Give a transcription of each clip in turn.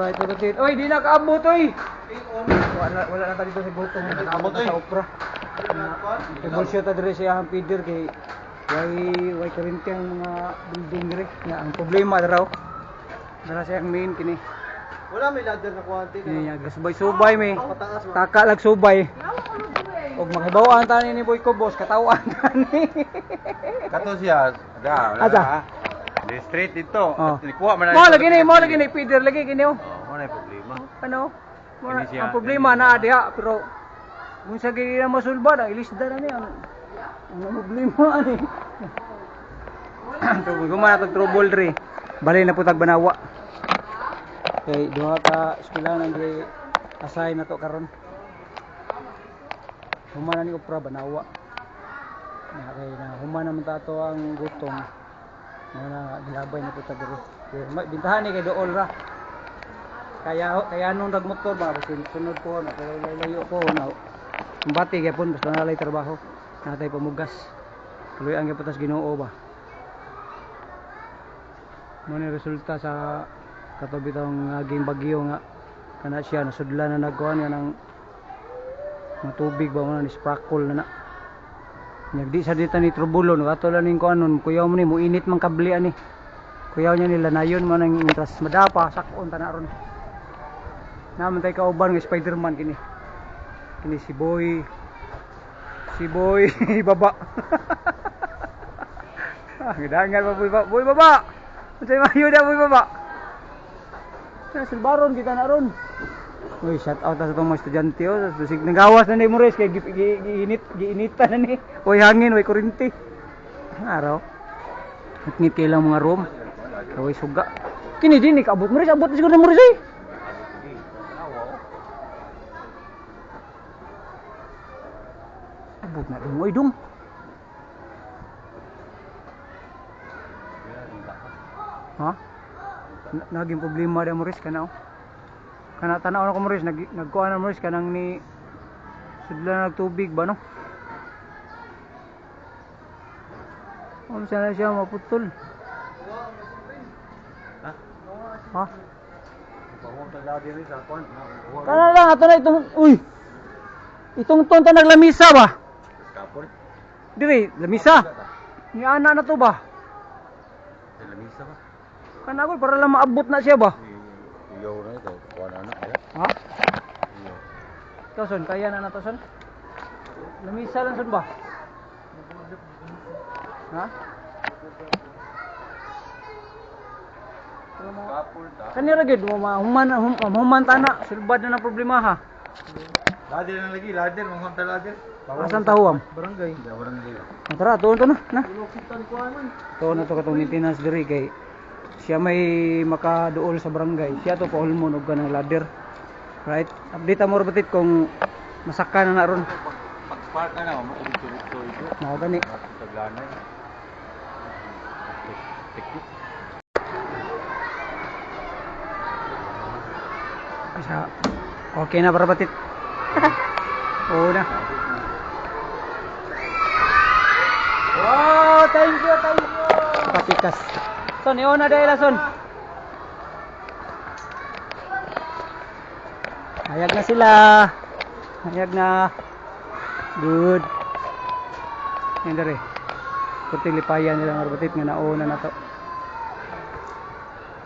Alright, tututin. Oy, di nakaabot, oy! Wala na tayo dito si Butong. Nakaabot sa Opera. Ibulsyo ta dire siya ang feeder kay way kurente ang mga building dire. Ang problema daw. Dara siya ang main kini. Wala may ladder na kuwanti na. Niya gasubay-subay may. Taka lag subay. Og makibaw-an tani ni Boy Cobos, katawan tani. Kato siya, Asa? Di straight dito. Oh. Nikuha man na. Mo lagi ni feeder lagi kini oh. Mo na problema. Ano? Kini siya- Ang problema na diha pero kung sa gini na masulbad ang ilisda na niya. Ang problema ani. Tungod ko man atong trouble dre. Bali na putag banawa. Kay duha ka eskwelahan di assign na to karon. Humana ni Opera banawa. Kay na humana man ta to ang gutong. Na gilabay na putag dre. Kay bintahan ni kay dool ra. Kaya nung nagmotor ba sunod ko na pero layo ko na bati kay pun basta nalay trabaho natay pamugas tuloy ang giputas Ginoo ba mo ni resulta sa katabi tong naging bagyo nga kana siya nasudlan na nagkuhan nga ng matubig ba mo ni sprackle na nyagdi sa dita ni trubulon ato lang ning kuanon kuyaw mo ni mo init man kabli ani kuyaw niya nila nayon man ang intras madapa sakon ta na ron naman tayo kauban ng Spider-Man kini si Boy baba gidangan pa Boy baba unsay mayo da Boy baba silbaron kita na ron uy shout out sa itong mga estudyante so sig nagawas na ni Mores kay giinitan na ni uy hangin uy kuryente araw ngit kay lang mga room uy suga kini din abot Mores abot siguro na Mores eh abot na dong, oy dong. Ha? Naging problema da Morris kana oh. Kana tanaw na ko Morris nagkuha na Morris kanang ni sudlan nagtubig ba no? Unsa na siya maputol? Ha? Kana lang ato na itong uy. Itong tonta naglamisa ba? Diri, lamisa. Ni ana na to ba? Lamisa ba? Kana ko para lang maabot na siya ba? Iyaw na ito, kuha na anak kaya. Ha? Ikaw son, kaya na to son? Lamisa lang son ba? Ha? Kanira gid mo human tana, sulbad na ng problema ha. Ladder na lagi, ladder, mga ladder. Asan tahuam? Barangay. Barangay. Tara, tuon to na. Tuon na to katong maintenance diri kay siya may makaduol sa barangay. Siya to paulmon og kanang ladder. Right? Update mo batit kung masaka na ron. Pag-spark na mo dito ito. Mao gani. Taglanay. Teknik. Isa. Okay na para batit. Oo na. Wow, thank you. Patikas. Son, iyon na dahil son. Hayag na sila. Hayag na. Good. Yan dari. Kunting lipayan nila ng arbatit nga nauna na to.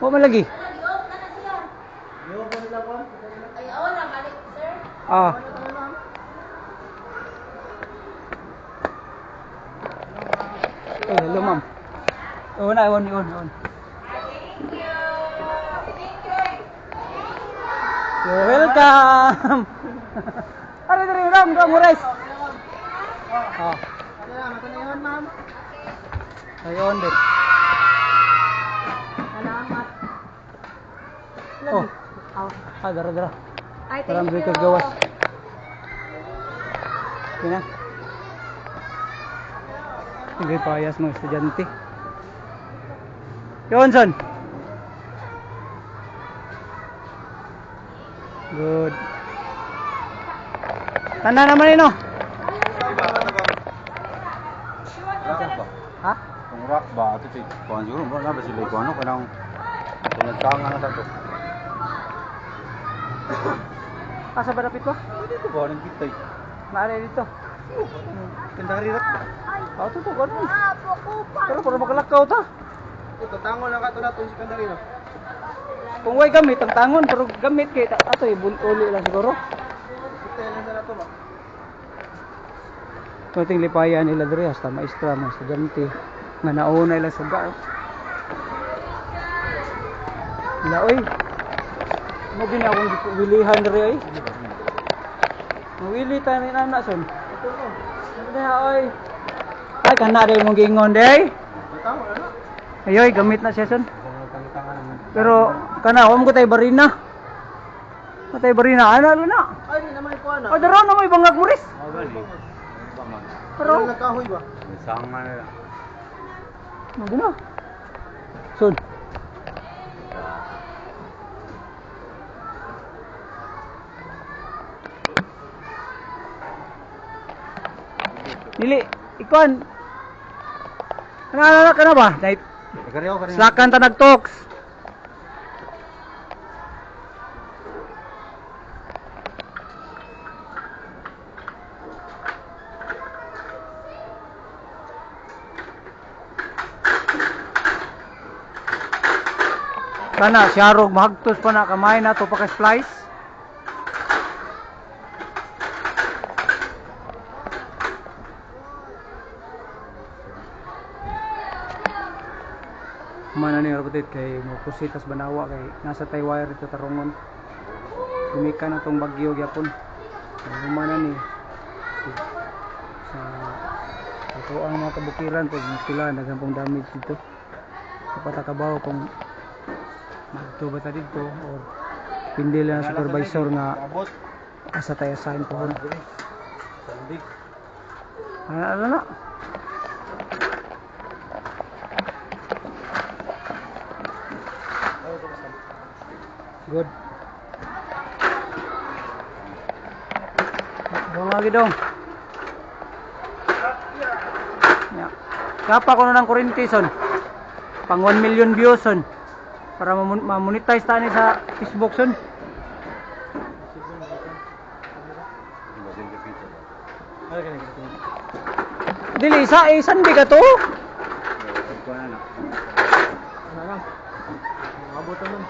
O malagi. Ah. Oh, hello ma'am. Oh, na, on. You're welcome. Ram, Mores. Oh. Matanayon, ma'am. Ayun din. Salamat. Oh. Dara. Ay, Parang dito gawas. Kina. Hindi payas ng estudyante. Johnson. Good. Tanda naman ino. Ha? Kung rock ba ito si kuan siguro mo na ba sila kuan kanang nagtangan na to. Asa ba dapit ba? Dito ba nang kitay? Naari dito. Kendari rat. Oh, tuto ka rin. Pero para makalakaw ta. Ito, tango lang ka ito na itong sekundary no? Kung way gamit ang tangon, pero gamit kay ato uli lang siguro. Ito yan na ito ba? Ito ating lipayan nila diri hasta maestra, mga estudyante nga nauna ila suga. Ila oy. Mo gini akong bilihan diri ay. Mawili ta ni anak son. Ito no? Ano na oy? Ay kana dai mong gingon day. Tango na no? Ayoy gamit na siya son. Pero kana wa mo ko tay barina. Matay barina ana na. Ay, di naman ko na. O daro na may bangag muris. Oh, gali. Bangag. Pero Pero nagkahoy ba? Sanga na. ano na? Son. Dili, ikon. Ano ka na ba? Dahil Kariyo kariyo. slakan ta nag-talks. Kana siyarog mahagtos pa na kamay na to paka-splice. Mana ni rapatit kay mo kusitas banawa kay nasa Taiwan ito tarungon. Tumika na tong bagyo gyapon. Humana ni sa ito ang mga kabukiran pag sila daghang pong damage dito. Kapatakabaw kung magto ba ta dito or hindi lang ang supervisor nga Abot. asa tayo sign po na. Sandig. Ano na? Good. Dong lagi dong. Ya. Kapa ko ng kuryente son. Pang 1 million views son. Para ma-monetize ta ni sa Facebook son. Dili isan di ka to. Abot naman.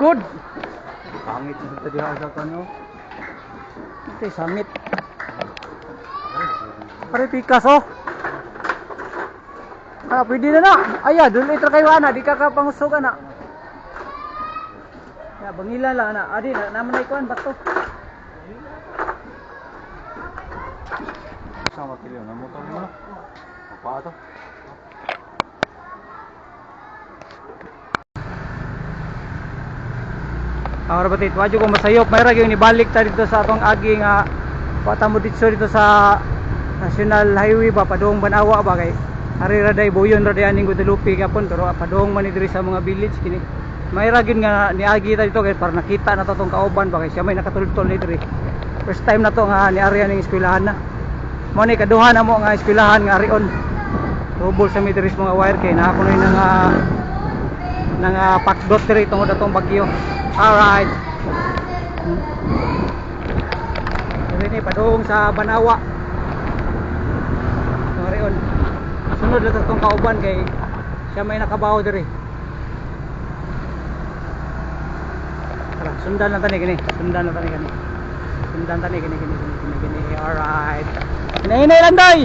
Good. Pangit na sa diha sa kanyo. Ito sangit. Pare Picasso. Ah, pwede na na. Aya, doon ito kayo ana, di ka kapangusog ana. Ya, bangila lang ana. Adi na naman ay kuan bato. Sama kilo na motor mo. Apa to? Ang rabatit, wadyo ko masayop. Mayroon yung ibalik ta dito sa atong agi nga patamo dito sa National Highway ba, padung Banawa ba kay ari raday buyon raday aning Guadalupe kapon pero padung man diri sa mga village kini. Mayroon gyud nga niagi ta dito kay para nakita na to tong kauban ba kay siya may nakatultol ni diri. First time na to nga ni ari aning eskwelahan na. Mo ni kaduha na mo nga eskwelahan nga arion. Trouble sa mi diri sa mga wire kay na kunoy nga pakdot diri tungod atong bagyo. Alright. Ini padung sa Banawa. Marion. Sunod lang itong kauban kay siya may nakabaho diri. Tara, sundan lang tani gini. Sundan lang tani gini. Sundan tani gini. Alright. Hinay-hinay lang day.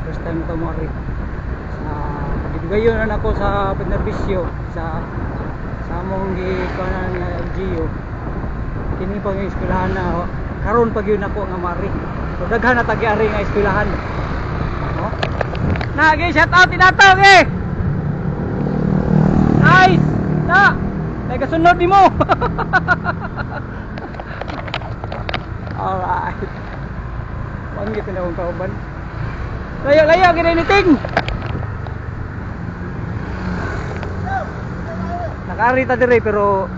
First time ito mo rin. Gayon na ako sa Pagnerbisyo sa among gikanan nga LGU. Kini pa nga eskwelahan na karon pag yun ako nga mari. So daghan na tagi-ari nga eskwelahan. Oh. Nagi shout out tinatawag eh. Nice. Na. Nagasunod nimo. Alright. Panggit na akong kauban. Layo-layo gini niting. Nakarita dire pero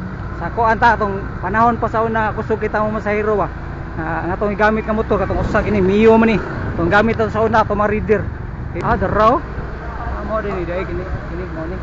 sa kuan ta atong panahon pa sa una kusog kita mo masahiro ba. Nga atong gamit nga motor katong usa kini Mio man ni. Atong gamit sa una to ma reader. Ah, daraw. mo din ni dai kini mo ni.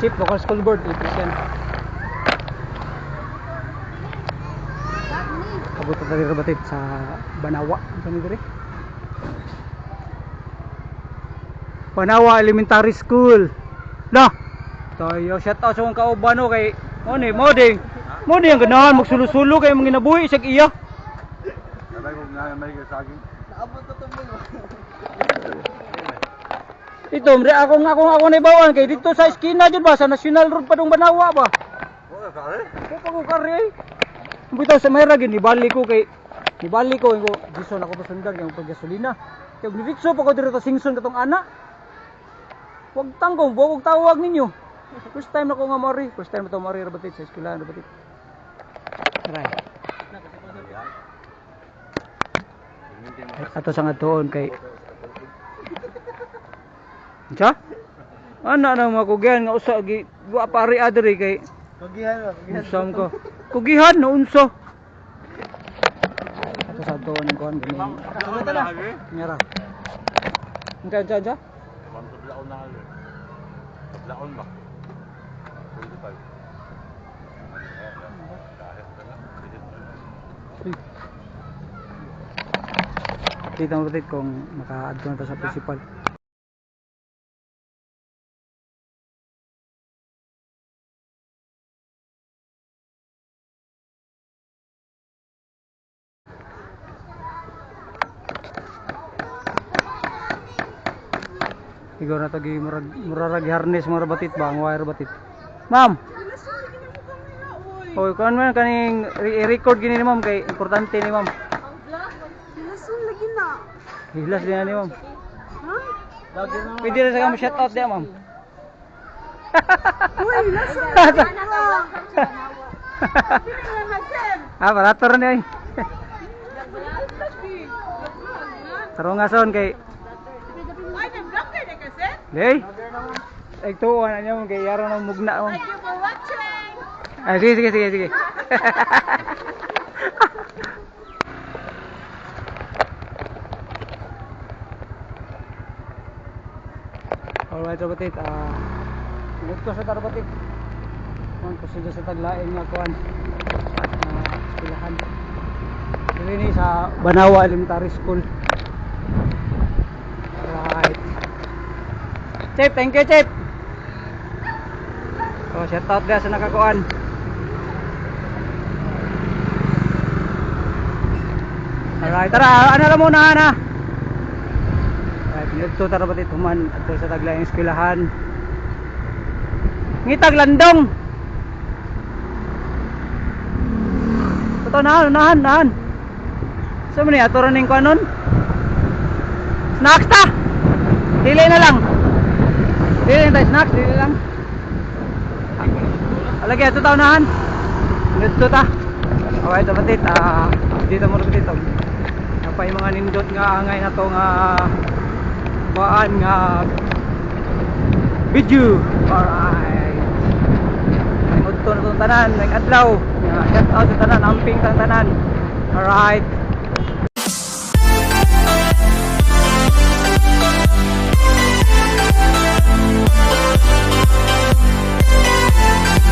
Chief local school board 8%. Abot pa tali rabatit sa Banawa kami dire. Banawa Elementary School. Lah. Tayo shout out sa mga kaubano kay mo ni moding. Mo ni ang ganahan magsulo-sulo kay mga ginabuhi sa iya. Sabay ko na may saging. Naabot ko tumoy. Ito, mre ako na ibawan kay dito sa eskina jud ba sa National Road padung Banawa ba. Oh, kare. Ko kari. Bitaw sa mayra gid nibali ko giso na ko pasundan kay pag gasolina. Kay niditso pa ko dito sa Singson katong ana. Wag tanggong, wag tawag ninyo. First time na ko nga mari, first time na to mari rabatit sa eskwelahan rabatit. Tara. Ato sa ngatoon kay Cha? Ana nang makugyan nga usa gi wa pari adri kay Kagihan. usam ko. Kugihan no unsa? Ato sa doon ng kuan gani. Kamata na. Nyara. Unta ja. Laon na halo. Laon ba? 25. Kita mo rin kung maka-add na sa principal. Siguro na ito murarag harness mga rabatit ba? Ang wire rabatit. Ma'am! Hoy, kung man kaning i-record gini ni ma'am kay importante ni ma'am. Ang vlog, hilason lagi na. Hilas din na ni ma'am. Ha? Lagi na. Pwede rin sa kami shoutout diya ma'am. Uy, hilason lagi na. Pinangangasin. Parator ni ay. Nag-vlog lagi. Tarungason kay Ay, nag-vlog kayo na kasi? Lay. Ay tuwa na niya ma'am kay yaro na mugna ma'am. Thank you for watching. Ay sige. Alright, rabatit. Ito sa rabatit. Kuan ko sila sa taglain nga kuan. Eskwelahan. Dili ni sa Banawa Elementary School. Alright. Chip, thank you, Chip. Oh, shout out guys sa nakakuan. Alright, tara, ano lang muna na. Alright, dito tara ba dito man ato sa taglaing eskwelahan. Ngitag landong. Ito nahan. Sa man ni ato rin ko anon? Snacks ta. Dili na lang. Dili tayo snacks, dili lang. Alagi ato ta unahan. Dito ta. Alright, dapat dito mo dito. Napay mga nindot nga angay na to nga baan nga video. Alright. Ay mudto na itong tanan, may adlaw. Shout out sa tanan, amping tang tanan. Alright.